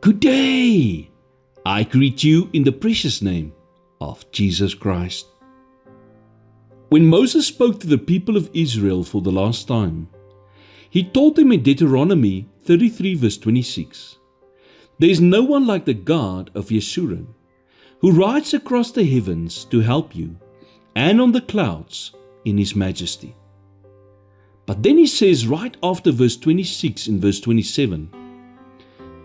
Good day! I greet you in the precious name of Jesus Christ. When Moses spoke to the people of Israel for the last time, he told them in Deuteronomy 33 verse 26, "There is no one like the God of Yeshurun, who rides across the heavens to help you, and on the clouds in his majesty." But then he says right after verse 26 in verse 27,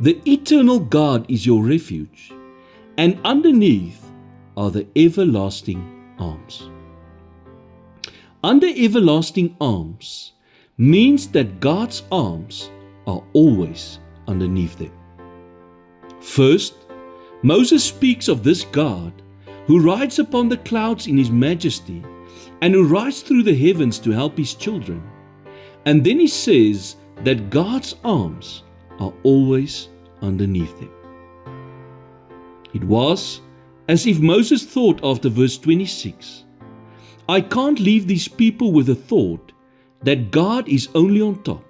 "The eternal God is your refuge, and underneath are the everlasting arms." Under everlasting arms means that God's arms are always underneath them. First, Moses speaks of this God who rides upon the clouds in his majesty and who rides through the heavens to help his children. And then he says that God's arms are always underneath them. It was as if Moses thought after verse 26, "I can't leave these people with the thought that God is only on top,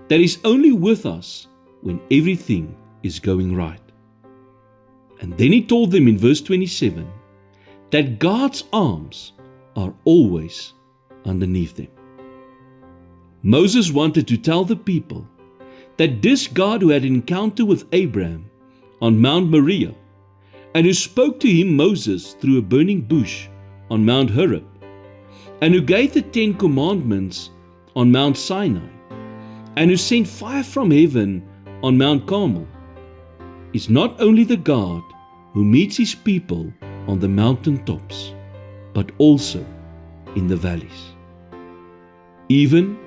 that He's only with us when everything is going right." And then he told them in verse 27 that God's arms are always underneath them. Moses wanted to tell the people that this God who had an encounter with Abraham on Mount Moriah, and who spoke to him, Moses, through a burning bush on Mount Horeb, and who gave the 10 Commandments on Mount Sinai, and who sent fire from heaven on Mount Carmel, is not only the God who meets his people on the mountaintops, but also in the valleys, even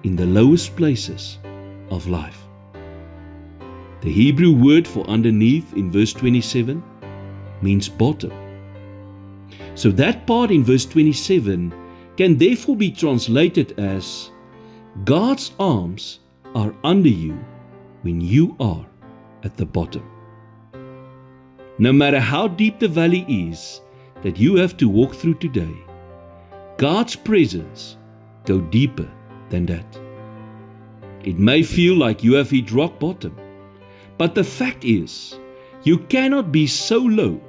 in the lowest places of life. The Hebrew word for underneath in verse 27 means bottom. So that part in verse 27 can therefore be translated as, God's arms are under you when you are at the bottom. No matter how deep the valley is that you have to walk through today, God's presence goes deeper than that. It may feel like you have hit rock bottom, but the fact is, you cannot be so low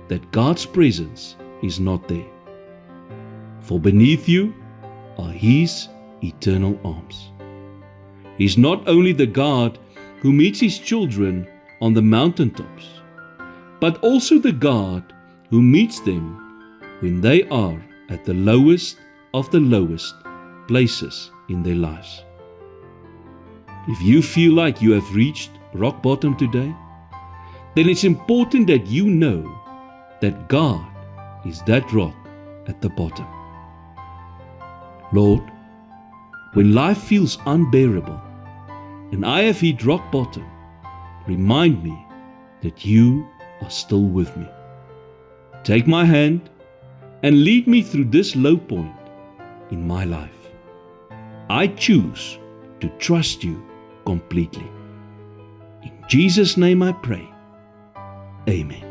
that God's presence is not there. For beneath you are His eternal arms. He's not only the God who meets His children on the mountaintops, but also the God who meets them when they are at the lowest of the lowest places in their lives. If you feel like you have reached rock bottom today, then it's important that you know that God is that rock at the bottom. Lord, when life feels unbearable and I have hit rock bottom, remind me that you are still with me. Take my hand and lead me through this low point in my life. I choose to trust you completely. In Jesus' name I pray. Amen.